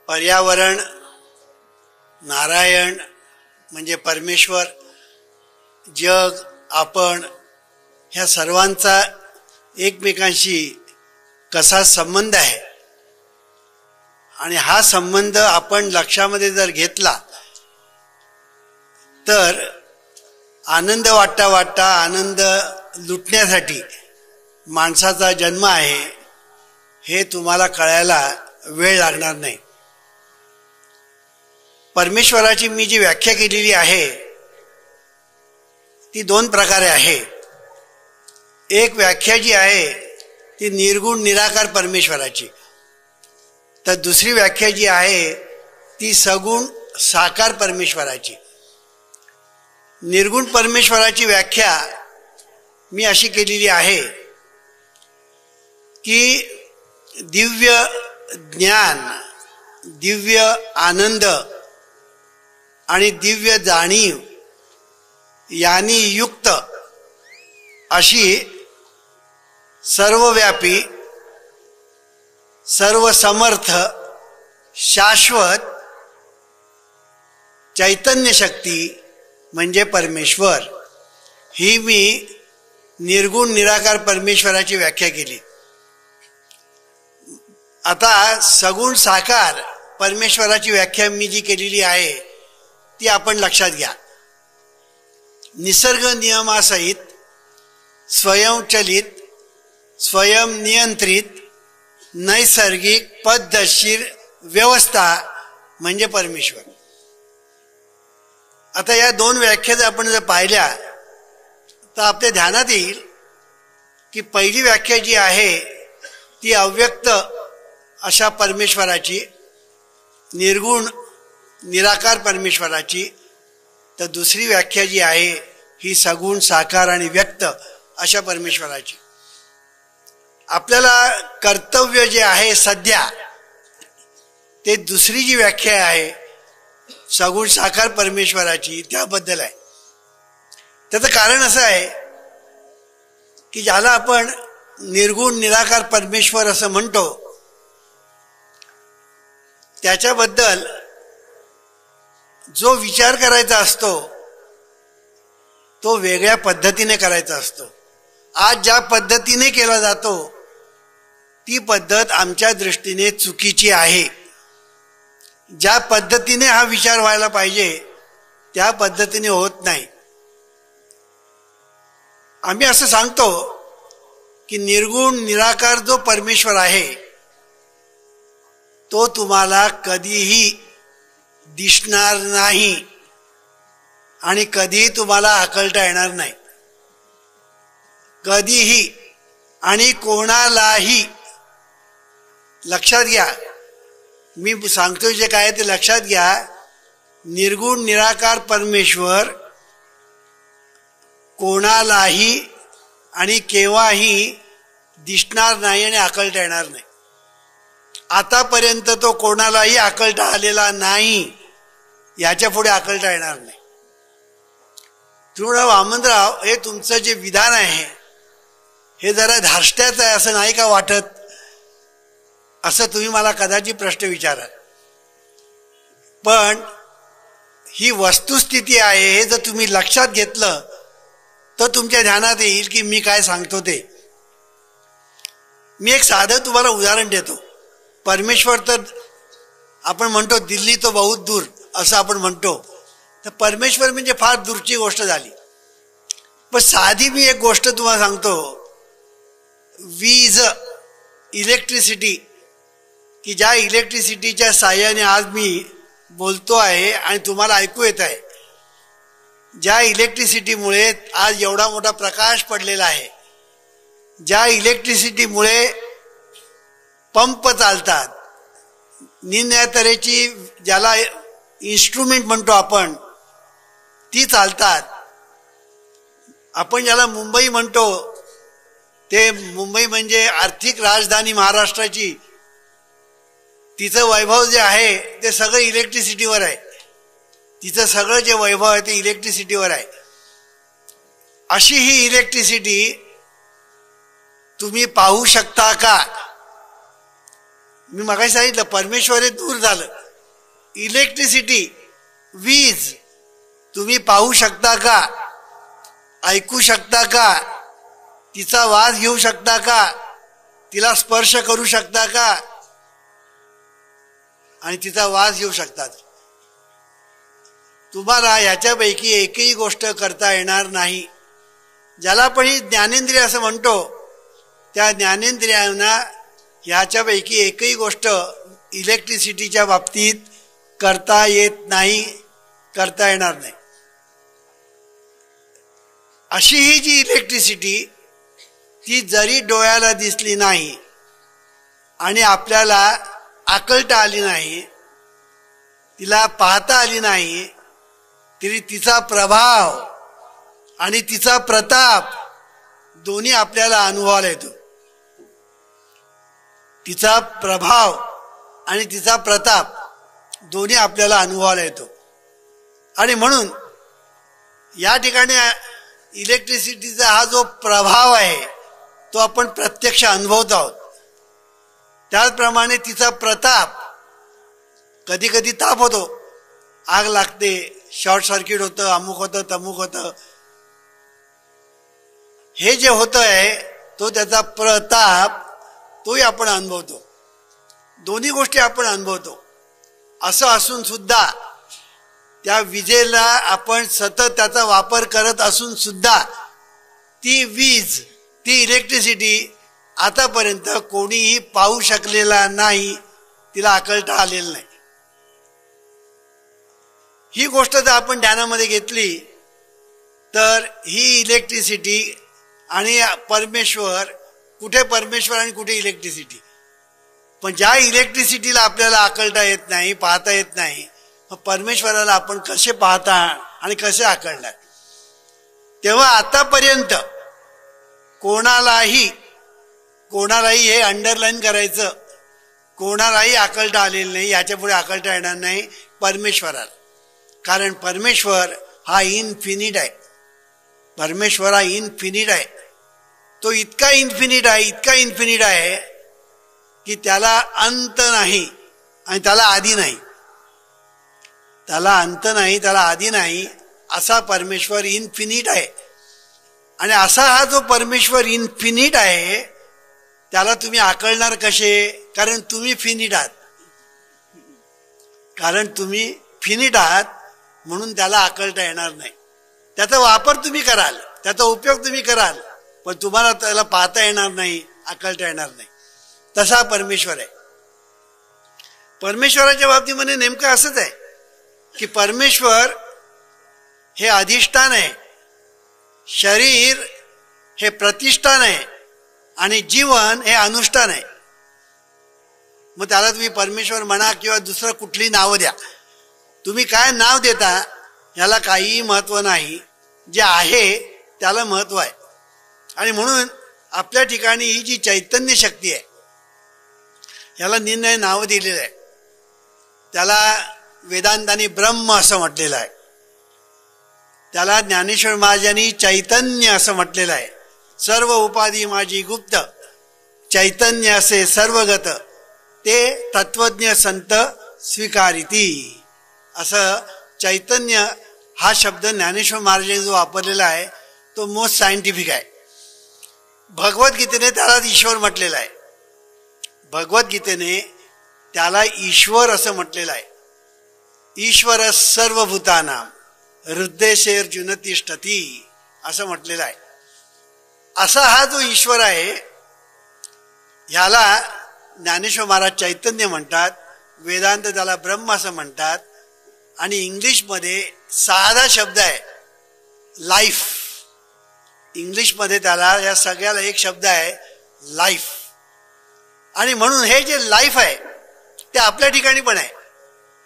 पर्यावरण, नारायण म्हणजे परमेश्वर, जग, आपण ह्या सर्वांचा एकमेकांशी कसा संबंध आहे आणि हा संबंध आपण लक्षामध्ये जर घेतला तर आनंद वाटता वाटता आनंद लुटण्यासाठी माणसाचा जन्म आहे हे तुम्हाला कळायला वेळ लागणार नाही. परमेश्वराची मी जी व्याख्या केलेली आहे ती दोन प्रकारे आहे. एक व्याख्या जी आहे ती निर्गुण निराकार परमेश्वराची, तर दुसरी व्याख्या जी आहे ती सगुण साकार परमेश्वराची. निर्गुण परमेश्वराची व्याख्या मी अशी केलेली आहे की दिव्य ज्ञान, दिव्य आनंद आणि दिव्य जाणीव यांनी युक्त अशी सर्वव्यापी, सर्वसमर्थ, शाश्वत चैतन्य शक्ती म्हणजे परमेश्वर ही मी निर्गुण निराकार परमेश्वराची व्याख्या केली. आता सगुण साकार परमेश्वराची व्याख्या मी जी केलेली आहे ती आपण लक्षात घ्या. निसर्ग नियमासहित स्वयंचलित, स्वयंनियंत्रित, नैसर्गिक पद्धतशीर व्यवस्था म्हणजे परमेश्वर. आता या दोन व्याख्या जर आपण जर पाहिल्या तर आपल्या ध्यानात येईल की पहिली व्याख्या जी आहे ती अव्यक्त अशा परमेश्वराची, निर्गुण निराकार परमेश्वराची, तर दुसरी व्याख्या जी आहे ही सगुण साकार आणि व्यक्त अशा परमेश्वराची. आपल्याला कर्तव्य जे आहे सध्या ते दुसरी जी व्याख्या आहे सगुण साकार परमेश्वराची त्याबद्दल आहे. त्याचं कारण असं आहे की ज्याला आपण निर्गुण निराकार परमेश्वर असं म्हणतो त्याच्याबद्दल जो विचार करायचा असतो तो वेगळ्या पद्धतीने करायचा असतो. आज ज्या पद्धतीने केला जातो ती पद्धत आमच्या दृष्टीने चुकीची आहे. ज्या पद्धतीने हा विचार व्हायला पाहिजे त्या पद्धतीने होत नाही. आम्ही असं सांगतो की निर्गुण निराकार जो परमेश्वर आहे तो तुम्हाला कधीही दिसणार नाही आणि कधीही तुम्हाला हाकलता येणार नाही. कधीही आणि कोणालाही. लक्षात घ्या, मी सांगतोय जे काय ते लक्षात घ्या. निर्गुण निराकार परमेश्वर कोणालाही आणि केव्हाही दिसणार नाही आणि हाकलता येणार नाही. आतापर्यंत तो कोणालाही हाकलता आलेला नाही, याच्या पुढे हाकलता येणार नाही. तुम्हाला वामनराव, हे तुमचं जे विधान आहे हे जरा धार्ष्ट्याचं आहे असं नाही का वाटत, असं तुम्ही मला कदाचित प्रश्न विचाराल. पण ही वस्तुस्थिती आहे. हे जर तुम्ही लक्षात घेतलं तर तुमच्या ध्यानात येईल की मी काय सांगतो ते. मी एक साधं तुम्हाला उदाहरण देतो. परमेश्वर तर आपण म्हणतो दिल्ली तो बहुत दूर असं आपण म्हणतो, तर परमेश्वर म्हणजे फार दूरची गोष्ट झाली. पण साधी मी एक गोष्ट तुम्हाला सांगतो. वीज, इलेक्ट्रिसिटी, की ज्या इलेक्ट्रिसिटीच्या साह्याने आज मी बोलतो आहे आणि तुम्हाला ऐकू येत आहे, ज्या इलेक्ट्रिसिटीमुळे आज एवढा मोठा प्रकाश पडलेला आहे, ज्या इलेक्ट्रिसिटीमुळे पंप चालतात, निन्या तऱ्हेची ज्याला इन्स्ट्रुमेंट म्हणतो आपण ती चालतात. आपण ज्याला मुंबई म्हणतो ते मुंबई म्हणजे आर्थिक राजधानी महाराष्ट्राची, तिचं वैभव जे आहे ते सगळं इलेक्ट्रिसिटीवर आहे. तिचं सगळं जे वैभव आहे ते इलेक्ट्रिसिटीवर आहे. अशी ही इलेक्ट्रिसिटी तुम्ही पाहू शकता का? मी मगाशी सांगितलं परमेश्वर हे दूर झालं. इलेक्ट्रिसिटी, वीज तुम्ही पाहू शकता का, ऐकू शकता का, तिचा वास घेऊ शकता का, तिला स्पर्श करू शकता का आणि तिचा वास घेऊ शकतात. तुम्हाला ह्याच्यापैकी एकही गोष्ट करता येणार नाही. ज्याला आपण ही ज्ञानेंद्रिय असं म्हणतो, त्या ज्ञानेंद्रियांना ह्याच्यापैकी एकही गोष्ट इलेक्ट्रिसिटीच्या बाबतीत करता येत नाही, करता येणार नाही. अशी ही जी इलेक्ट्रिसिटी, ती जरी डोळ्याला दिसली नाही आणि आपल्याला आकलता आली नाही, तिला पाहता आली नाही, तरी तिचा प्रभाव आणि तिचा प्रताप दोन्ही आपल्याला अनुभवायला येतो. तिचा प्रभाव आणि तिचा प्रताप दोन्ही आपल्याला अनुभवायला येतो. आणि म्हणून या ठिकाणी इलेक्ट्रिसिटीचा हा जो प्रभाव आहे तो आपण प्रत्यक्ष अनुभवत आहोत. त्याचप्रमाणे तिचा प्रताप, कधी कधी ताप होतो, आग लागते, शॉर्ट सर्किट होतं, अमुक होतं, तमुक होतं. हे जे होतं आहे तो त्याचा प्रताप, तोही आपण अनुभवतो. दोन्ही गोष्टी आपण अनुभवतो. असं असून सुद्धा त्या विजेला आपण सतत त्याचा वापर करत असून सुद्धा ती वीज, ती इलेक्ट्रिसिटी आतापर्यंत कोणीही पाहू शकलेला नाही, तिला आकलता आलेलं नाही. ही गोष्ट जर आपण ध्यानामध्ये घेतली तर ही इलेक्ट्रिसिटी आणि परमेश्वर, कुठे परमेश्वर आणि कुठे इलेक्ट्रिसिटी. पण ज्या इलेक्ट्रिसिटीला आपल्याला आकलता येत नाही, पाहता येत नाही, मग परमेश्वराला आपण कसे पाहता आणि कसे आकलणार. तेव्हा आतापर्यंत कोणालाही हे अंडरलाईन करायचं, कोणालाही आकलता आलेलं नाही, याच्या पुढे आकलता येणार नाही परमेश्वराला. कारण परमेश्वर हा इन्फिनिट आहे. परमेश्वर हा इन्फिनिट आहे. तो इतका इन्फिनिट आहे, इतका इन्फिनिट आहे की त्याला अंत नाही आणि त्याला आदी नाही. त्याला अंत नाही, त्याला आदी नाही, असा परमेश्वर इन्फिनिट आहे. आणि असा हा जो परमेश्वर इन्फिनिट आहे त्याला तुम्ही आकलणार कसे? कारण तुम्ही फिनिट आहात. कारण तुम्ही फिनिट आहात म्हणून त्याला आकलता येणार नाही. त्याचा वापर तुम्ही कराल, त्याचा उपयोग तुम्ही कराल, पण तुम्हाला त्याला पाहता येणार नाही, आकलता येणार नाही. तसा परमेश्वर आहे. परमेश्वराच्या बाबतीमध्ये नेमकं असंच आहे की परमेश्वर हे अधिष्ठान आहे, शरीर हे प्रतिष्ठान आहे आणि जीवन हे अनुष्ठान आहे. मग त्याला तुम्ही परमेश्वर म्हणा किंवा दुसरं कुठली नावं द्या, तुम्ही काय नाव देता याला काहीही महत्व नाही. जे आहे त्याला महत्व आहे. आणि म्हणून आपल्या ठिकाणी ही जी चैतन्य शक्ती आहे याला निर्णय नाव दिलेलं आहे. त्याला वेदांतांनी ब्रह्म असं म्हटलेलं आहे. त्याला ज्ञानेश्वर महाराजांनी चैतन्य असं म्हटलेलं आहे. सर्व उपाधी माझी गुप्त, चैतन्य असे सर्वगत, ते तत्वज्ञ संत स्वीकारिती. असं चैतन्य हा शब्द ज्ञानेश्वर महाराजांनी जो वापरलेला आहे तो मोस्ट सायंटिफिक आहे. भगवद्गीतेने त्याला ईश्वर म्हटलेला आहे. भगवद्गीतेने त्याला ईश्वर असं म्हटलेलं आहे. ईश्वर सर्वभूतानां हृदयेर्जुन तिष्ठती असं म्हटलेलं आहे. असा हा जो ईश्वर आहे ह्याला ज्ञानेश्वर महाराज चैतन्य म्हणतात, वेदांत त्याला ब्रह्म असं म्हणतात. आणि इंग्लिशमध्ये साधा शब्द आहे लाईफ. इंग्लिशमध्ये त्याला या सगळ्याला एक शब्द आहे लाईफ. आणि म्हणून हे जे लाईफ आहे ते आपल्या ठिकाणी पण आहे,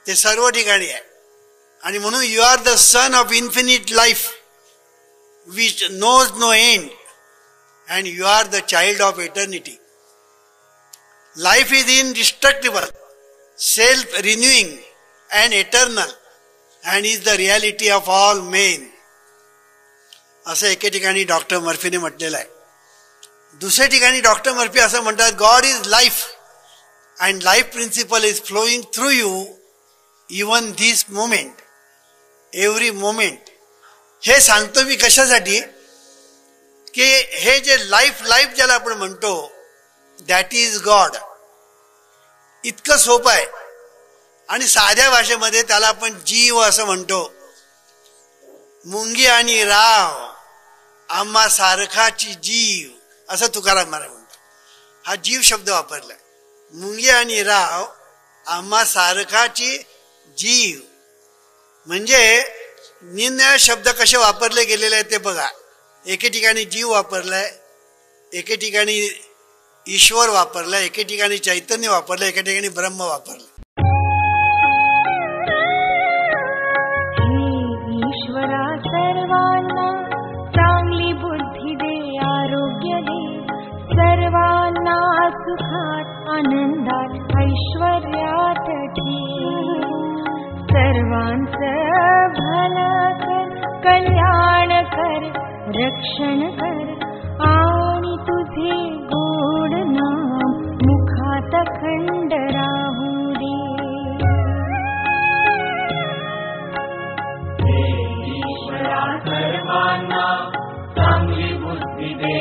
ते सर्व ठिकाणी आहे. आणि म्हणून you are the son of infinite life which knows no end and you are the child of eternity. Life is indestructible, self renewing and eternal and is the reality of all men, असं एके ठिकाणी doctor मर्फीने म्हटलेलं आहे. दुसऱ्या ठिकाणी doctor Murphy असं म्हणतात, God is life and life principle is flowing through you even this moment, every moment. हे सांगतो मी कशासाठी की हे जे लाईफ ज्याला आपण म्हणतो दॅट इज गॉड, इतकं सोपं आहे. आणि साध्या भाषेमध्ये त्याला आपण जीव असं म्हणतो. मुंगी आणि राव आम्हा सारखाची जीव, असं तुकाराम महाराज म्हणतो. हा जीव शब्द वापरलाय. मुंगी आणि राव आम्हा सारखाची जीव, म्हणजे निरनिराळे शब्द कसे वापरले गेलेले आहेत ते बघा. एके ठिकाणी जीव वापरलाय, एके ठिकाणी ईश्वर वापरलाय, एके ठिकाणी चैतन्य वापरलं, एके ठिकाणी ब्रह्म वापरलं. ईश्वरा सर्वांना चांगली बुद्धी दे, आरोग्य दे, सर्वांना सुखात आनंदात ऐश्वर्यात ठेव. सर्वांचं भलं कर, कल्याण कर, रक्षण कर, आणि तुझे गोड नाम मुखात खंड राहू दे. ईश्वरा सर्वांना चांगली बुद्धी दे,